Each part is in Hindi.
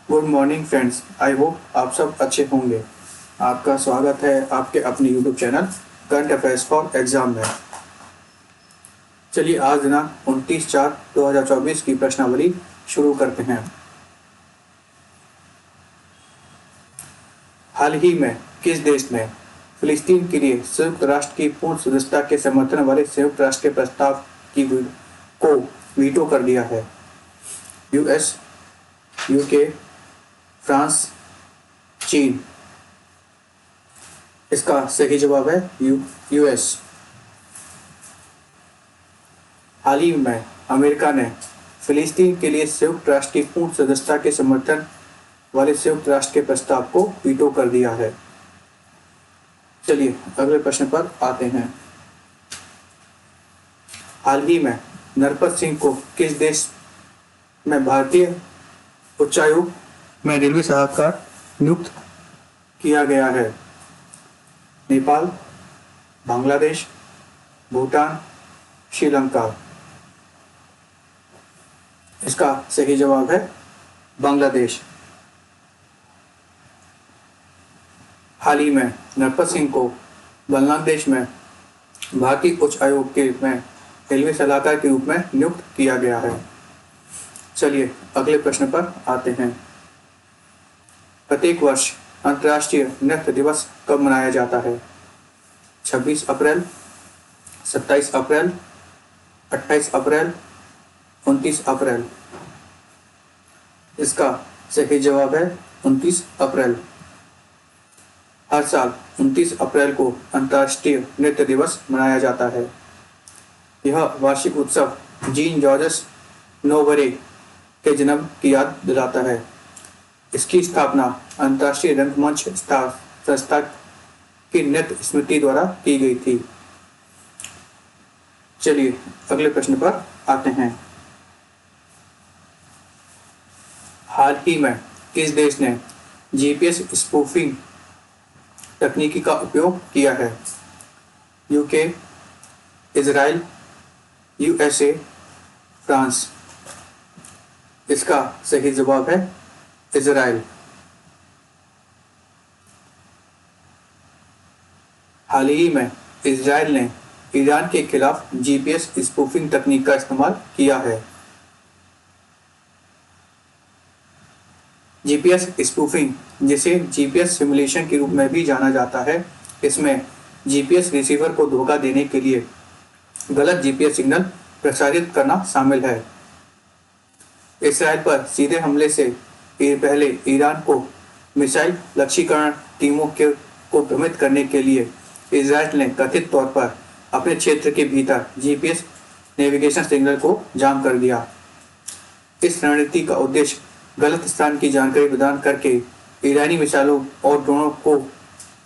Good morning friends. I hope आप सब अच्छे होंगे। आपका स्वागत है आपके अपने YouTube channel current affairs for exam में। चलिए आज दिनांक 29/4/2024 की प्रश्नावली शुरू करते हैं। हाल ही में किस देश ने फिलिस्तीन के लिए संयुक्त राष्ट्र की पूर्ण सदस्यता के समर्थन वाले संयुक्त राष्ट्र के प्रस्ताव को वीटो कर दिया है? यूएस, यूके, फ्रांस, चीन। इसका सही जवाब है यूएस। हाल ही में अमेरिका ने फिलिस्तीन के लिए संयुक्त राष्ट्र की पूर्ण सदस्यता के समर्थन वाले संयुक्त राष्ट्र के प्रस्ताव को वीटो कर दिया है। चलिए अगले प्रश्न पर आते हैं। हाल ही में नरपत सिंह को किस देश में भारतीय उच्चायोग में रेलवे सलाहकार नियुक्त किया गया है? नेपाल, बांग्लादेश, भूटान, श्रीलंका। इसका सही जवाब है बांग्लादेश। हाल ही में नरपत सिंह को बांग्लादेश में भारतीय उच्च आयोग के में रेलवे सलाहकार के रूप में नियुक्त किया गया है। चलिए अगले प्रश्न पर आते हैं। प्रत्येक वर्ष अंतर्राष्ट्रीय नृत्य दिवस कब मनाया जाता है? 26 अप्रैल, 27 अप्रैल, 28 अप्रैल, 29 अप्रैल। इसका सही जवाब है 29 अप्रैल। हर साल 29 अप्रैल को अंतर्राष्ट्रीय नृत्य दिवस मनाया जाता है। यह वार्षिक उत्सव जीन जॉर्जस नोवेरे के जन्म की याद दिलाता है। इसकी स्थापना अंतर्राष्ट्रीय रंगमंच संस्था की नृत्य स्मृति द्वारा की गई थी। चलिए अगले प्रश्न पर आते हैं। हाल ही में किस देश ने जीपीएस स्पूफिंग तकनीकी का उपयोग किया है? UK, Israel, USA, France. इसका सही जवाब है इजराइल। हाल ही में इजराइल ने ईरान के खिलाफ जीपीएस स्पूफिंग तकनीक का इस्तेमाल किया है। जीपीएस स्पूफिंग, जिसे जीपीएस सिमुलेशन के रूप में भी जाना जाता है, इसमें जीपीएस रिसीवर को धोखा देने के लिए गलत जीपीएस सिग्नल प्रसारित करना शामिल है। इसराइल पर सीधे हमले से पहले ईरान को मिसाइल लक्ष्यीकरण टीमों को भ्रमित करने के लिए इजराइल ने कथित तौर पर अपने क्षेत्र के भीतर जीपीएस नेविगेशन सिग्नल को जाम कर दिया। इस रणनीति का उद्देश्य गलत स्थान की जानकारी प्रदान करके ईरानी मिसाइलों और ड्रोनों को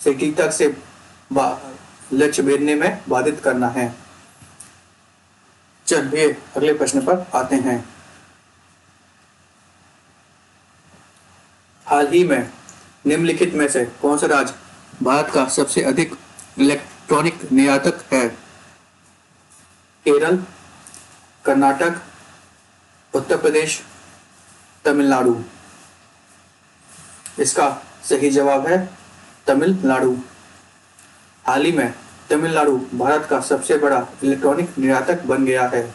सटीकता से लक्ष्य भेदने में बाधित करना है। चलिए अगले प्रश्न पर आते हैं। हाल ही में निम्नलिखित में से कौन सा राज्य भारत का सबसे अधिक इलेक्ट्रॉनिक निर्यातक है? केरल, कर्नाटक, उत्तर प्रदेश, तमिलनाडु। इसका सही जवाब है तमिलनाडु। हाल ही में तमिलनाडु भारत का सबसे बड़ा इलेक्ट्रॉनिक निर्यातक बन गया है।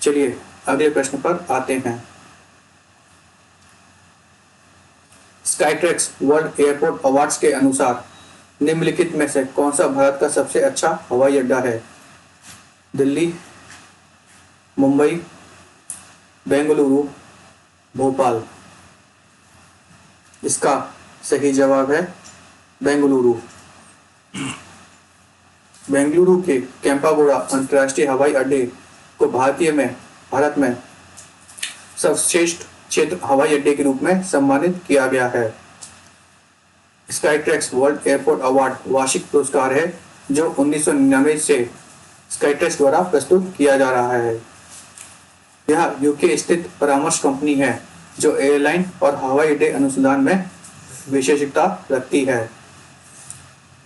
चलिए अगले प्रश्न पर आते हैं। स्काईट्रैक्स वर्ल्ड एयरपोर्ट अवार्ड्स के अनुसार निम्नलिखित में से कौन सा भारत का सबसे अच्छा हवाई अड्डा है? दिल्ली, मुंबई, बेंगलुरु, भोपाल। इसका सही जवाब है बेंगलुरु। बेंगलुरु के केंपागोड़ा अंतर्राष्ट्रीय हवाई अड्डे को भारत में सर्वश्रेष्ठ क्षेत्र हवाई अड्डे के रूप में सम्मानित किया गया है। स्काईट्रैक्स वर्ल्ड एयरपोर्ट अवार्ड वार्षिक पुरस्कार है जो 1999 से स्काईट्रैक्स द्वारा प्रस्तुत किया जा रहा है। यह यूके स्थित परामर्श कंपनी है जो एयरलाइन और हवाई अड्डे अनुसंधान में विशेषज्ञता रखती है।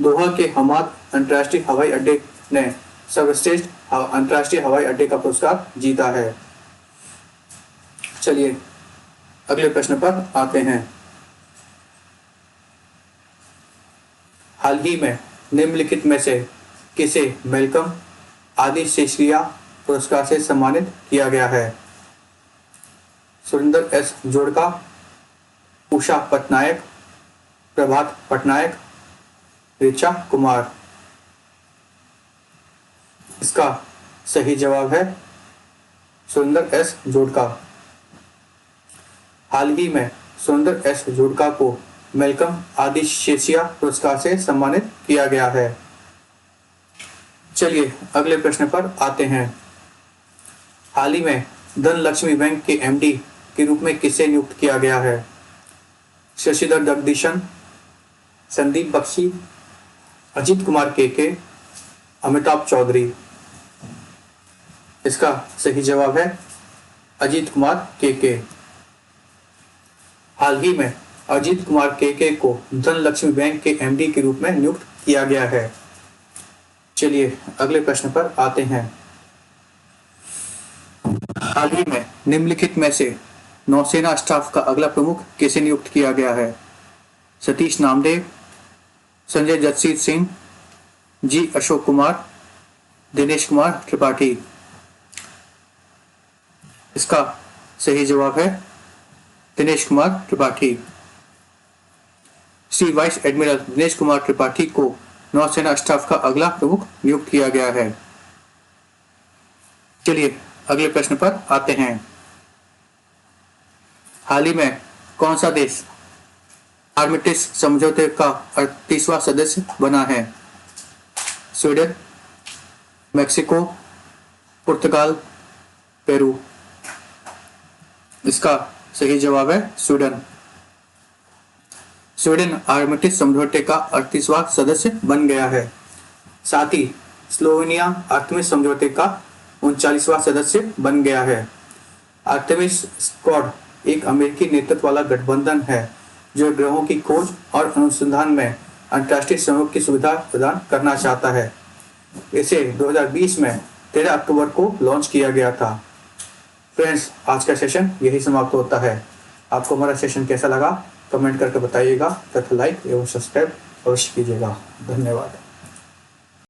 दोहा के हमाद अंतर्राष्ट्रीय हवाई अड्डे ने सर्वश्रेष्ठ अंतर्राष्ट्रीय हवाई अड्डे का पुरस्कार जीता है। चलिए अगले प्रश्न पर आते हैं। हाल ही में निम्नलिखित में से किसे मेलकम आदि शेषरिया पुरस्कार से सम्मानित किया गया है? सुरेंद्र एस जोड़का, उषा पटनायक, प्रभात पटनायक, ऋचा कुमार। इसका सही जवाब है सुरेंद्र एस जोड़का। हाल ही में सुरेंद्र एस जोड़का को मेलकम आदि शेषिया पुरस्कार से सम्मानित किया गया है। चलिए अगले प्रश्न पर आते हैं। हाल ही में धनलक्ष्मी बैंक के एमडी के रूप में किसे नियुक्त किया गया है? शशिधर जगदीशन, संदीप बख्शी, अजीत कुमार केके, अमिताभ चौधरी। इसका सही जवाब है अजीत कुमार केके। हाल ही में अजीत कुमार केके को धनलक्ष्मी बैंक के एमडी के रूप में नियुक्त किया गया है। चलिए अगले प्रश्न पर आते हैं। हाल ही में निम्नलिखित में से नौसेना स्टाफ का अगला प्रमुख किसे नियुक्त किया गया है? सतीश नामदेव, संजय जसवीर सिंह, जी अशोक कुमार, दिनेश कुमार त्रिपाठी। इसका सही जवाब है दिनेश कुमार त्रिपाठी। श्री वाइस एडमिरल दिनेश कुमार त्रिपाठी को नौसेना स्टाफ का अगला प्रमुख नियुक्त किया गया है। चलिए अगले प्रश्न पर आते हैं। हाल ही में कौन सा देश आर्मिटिस समझौते का 38वां सदस्य बना है? स्वीडन, मेक्सिको, पुर्तगाल, पेरू। इसका सही जवाब है स्वीडन। स्वीडन आर्मिटिस समझौते का 38वां सदस्य बन गया है। साथ ही स्लोवेनिया आर्टेमिस समझौते का 39वां सदस्य बन गया है। आर्टेमिस स्क्वाड एक अमेरिकी नेतृत्व वाला गठबंधन है जो ग्रहों की खोज और अनुसंधान में अंतर्राष्ट्रीय सहयोग की सुविधा प्रदान करना चाहता है। इसे 2020 में 13 अक्टूबर को लॉन्च किया गया था। फ्रेंड्स, आज का सेशन यही समाप्त होता है। आपको हमारा सेशन कैसा लगा कमेंट करके बताइएगा तथा लाइक एवं सब्सक्राइब अवश्य कीजिएगा। धन्यवाद।